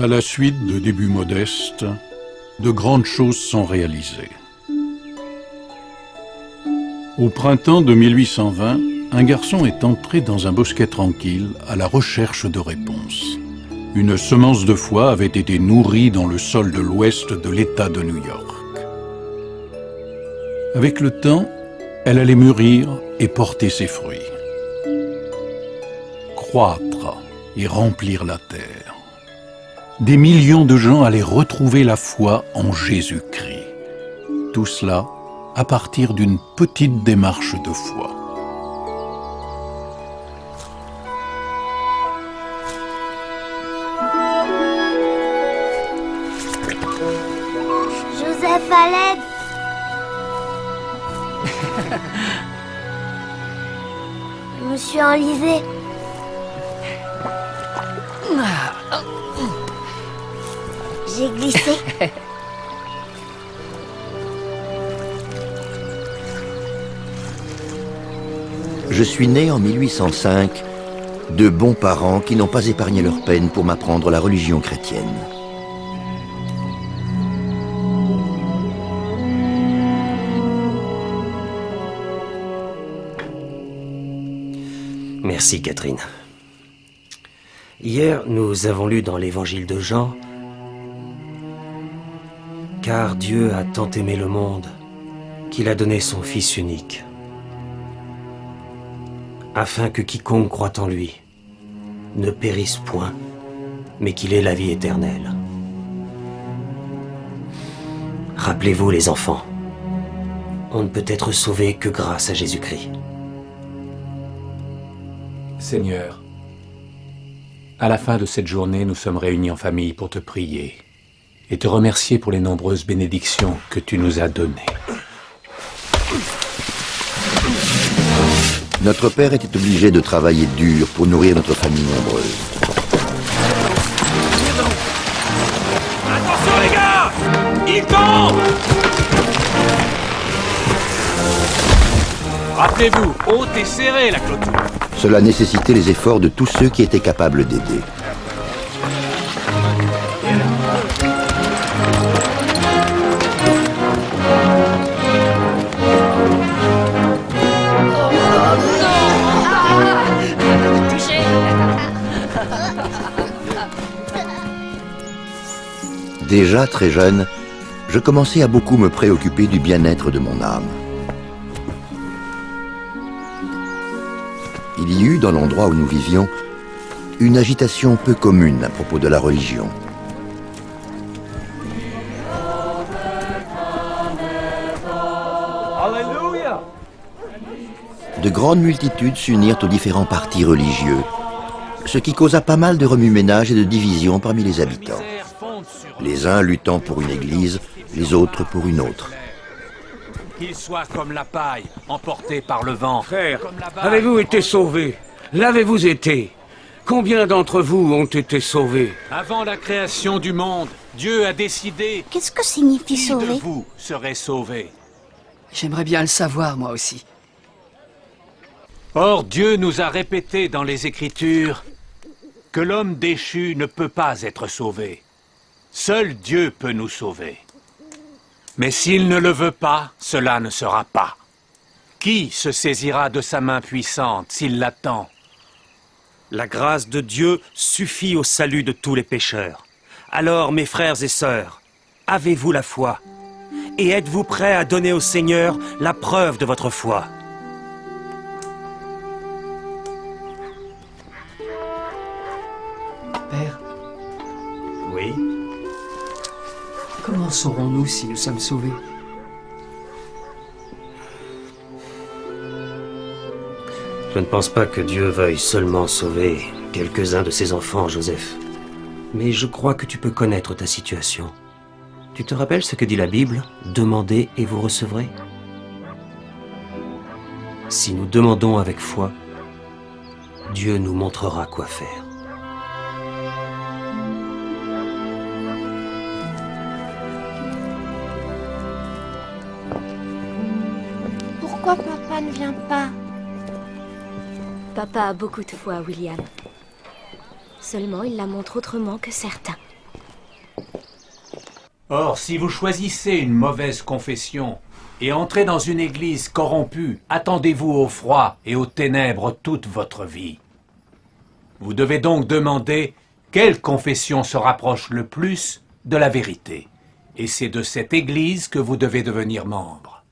À la suite de débuts modestes, de grandes choses sont réalisées. Au printemps de 1820, un garçon est entré dans un bosquet tranquille à la recherche de réponses. Une semence de foi avait été nourrie dans le sol de l'ouest de l'État de New York. Avec le temps, elle allait mûrir et porter ses fruits. Croître et remplir la terre. Des millions de gens allaient retrouver la foi en Jésus-Christ. Tout cela à partir d'une petite démarche de foi. Joseph, à l'aide! Je me suis enlisée. J'ai glissé. Je suis né en 1805 de bons parents qui n'ont pas épargné leur peine pour m'apprendre la religion chrétienne. Merci, Catherine. Hier, nous avons lu dans l'évangile de Jean « Car Dieu a tant aimé le monde qu'il a donné son Fils unique, afin que quiconque croit en lui ne périsse point, mais qu'il ait la vie éternelle. » Rappelez-vous, les enfants, on ne peut être sauvé que grâce à Jésus-Christ. Seigneur, à la fin de cette journée, nous sommes réunis en famille pour te prier et te remercier pour les nombreuses bénédictions que tu nous as données. Notre père était obligé de travailler dur pour nourrir notre famille nombreuse. Attention les gars! Il tombe! Rappelez-vous, haute et serrée la clôture. Cela nécessitait les efforts de tous ceux qui étaient capables d'aider. Déjà très jeune, je commençais à beaucoup me préoccuper du bien-être de mon âme. Il y eut dans l'endroit où nous vivions une agitation peu commune à propos de la religion. Alléluia! De grandes multitudes s'unirent aux différents partis religieux, ce qui causa pas mal de remue-ménage et de divisions parmi les habitants. Les uns luttant pour une église, les autres pour une autre. Qu'il soit comme la paille, emporté par le vent. Frère, avez-vous été sauvés? L'avez-vous été? Combien d'entre vous ont été sauvés? Avant la création du monde, Dieu a décidé Qu'est-ce que signifie qui sauver? de vous serait sauvé. J'aimerais bien le savoir, moi aussi. Or, Dieu nous a répété dans les Écritures que l'homme déchu ne peut pas être sauvé. Seul Dieu peut nous sauver. Mais s'il ne le veut pas, cela ne sera pas. Qui se saisira de sa main puissante s'il l'attend? La grâce de Dieu suffit au salut de tous les pécheurs. Alors, mes frères et sœurs, avez-vous la foi? Et êtes-vous prêts à donner au Seigneur la preuve de votre foi? Père, Oui? comment saurons-nous si nous sommes sauvés? Je ne pense pas que Dieu veuille seulement sauver quelques-uns de ses enfants, Joseph. Mais je crois que tu peux connaître ta situation. Tu te rappelles ce que dit la Bible? Demandez et vous recevrez. Si nous demandons avec foi, Dieu nous montrera quoi faire. Pourquoi papa ne vient pas? Papa a beaucoup de foi, William. Seulement, il la montre autrement que certains. Or, si vous choisissez une mauvaise confession et entrez dans une église corrompue, attendez-vous au froid et aux ténèbres toute votre vie. Vous devez donc demander quelle confession se rapproche le plus de la vérité. Et c'est de cette église que vous devez devenir membre.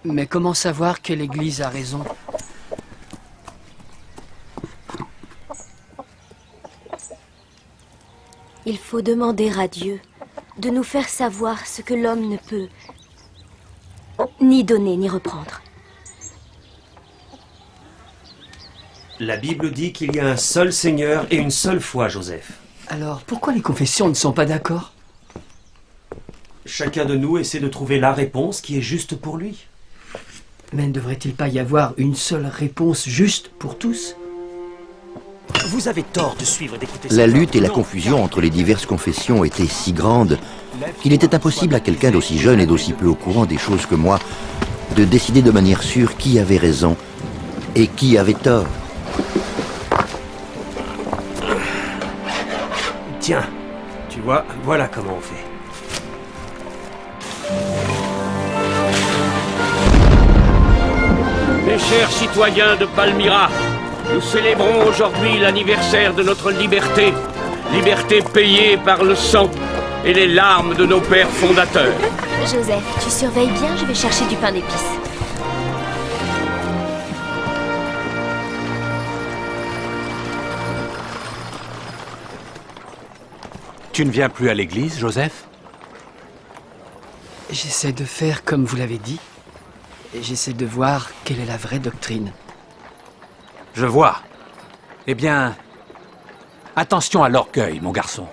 Mais comment savoir quelle église a raison? Il faut demander à Dieu de nous faire savoir ce que l'homme ne peut ni donner ni reprendre. La Bible dit qu'il y a un seul Seigneur et une seule foi, Joseph. Alors, pourquoi les confessions ne sont pas d'accord? Chacun de nous essaie de trouver la réponse qui est juste pour lui. Mais ne devrait-il pas y avoir une seule réponse juste pour tous? Vous avez tort de suivre et d'écouter La lutte et la confusion entre les diverses confessions étaient si grandes qu'il était impossible à quelqu'un d'aussi jeune et d'aussi peu au courant des choses que moi de décider de manière sûre qui avait raison et qui avait tort. Tiens, tu vois, voilà comment on fait. Mes chers citoyens de Palmyra, nous célébrons aujourd'hui l'anniversaire de notre liberté. Liberté payée par le sang et les larmes de nos pères fondateurs. Joseph, tu surveilles bien, je vais chercher du pain d'épices. Tu ne viens plus à l'église, Joseph? J'essaie de faire comme vous l'avez dit. Et j'essaie de voir quelle est la vraie doctrine. Je vois. Eh bien, attention à l'orgueil, mon garçon.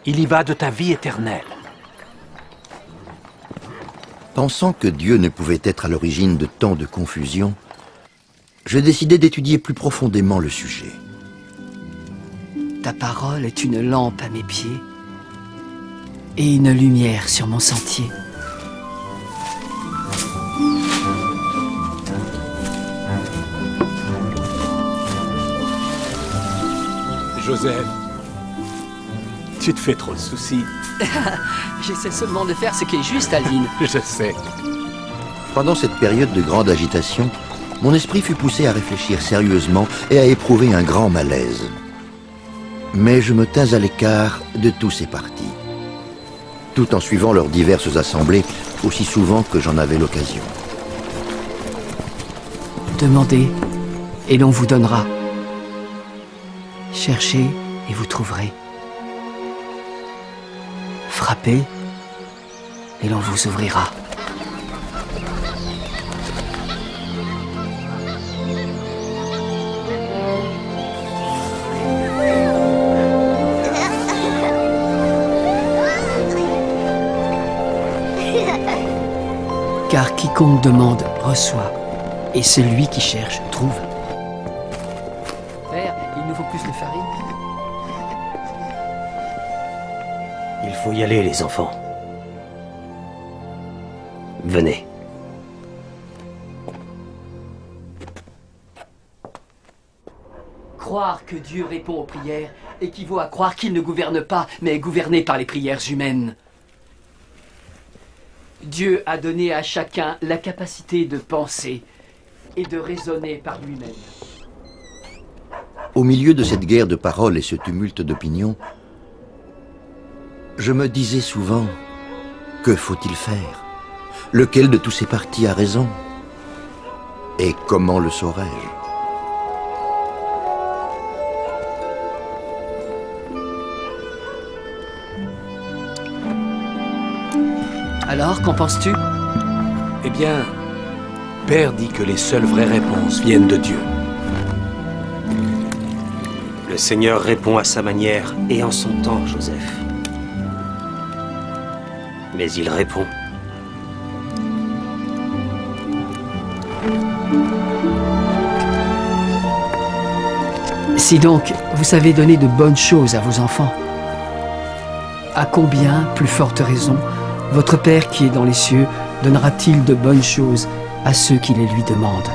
Il y va de ta vie éternelle. Pensant que Dieu ne pouvait être à l'origine de tant de confusion, je décidai d'étudier plus profondément le sujet. Ta parole est une lampe à mes pieds et une lumière sur mon sentier. Joseph, tu te fais trop de soucis. J'essaie seulement de faire ce qui est juste, Aldine. Je sais. Pendant cette période de grande agitation, mon esprit fut poussé à réfléchir sérieusement et à éprouver un grand malaise. Mais je me tins à l'écart de tous ces partis, tout en suivant leurs diverses assemblées aussi souvent que j'en avais l'occasion. Demandez et l'on vous donnera. Cherchez et vous trouverez. Frappez et l'on vous ouvrira. Car quiconque demande reçoit, et celui qui cherche trouve. Père, il nous faut plus de farine. Il faut y aller, les enfants. Venez. Croire que Dieu répond aux prières équivaut à croire qu'il ne gouverne pas, mais est gouverné par les prières humaines. Dieu a donné à chacun la capacité de penser et de raisonner par lui-même. Au milieu de cette guerre de paroles et ce tumulte d'opinions, je me disais souvent, que faut-il faire? Lequel de tous ces partis a raison? Et comment le saurais-je? Alors, qu'en penses-tu? Eh bien, Père dit que les seules vraies réponses viennent de Dieu. Le Seigneur répond à sa manière et en son temps, Joseph. Mais il répond. Si donc vous savez donner de bonnes choses à vos enfants, à combien plus forte raison votre Père qui est dans les cieux donnera-t-il de bonnes choses à ceux qui les lui demandent?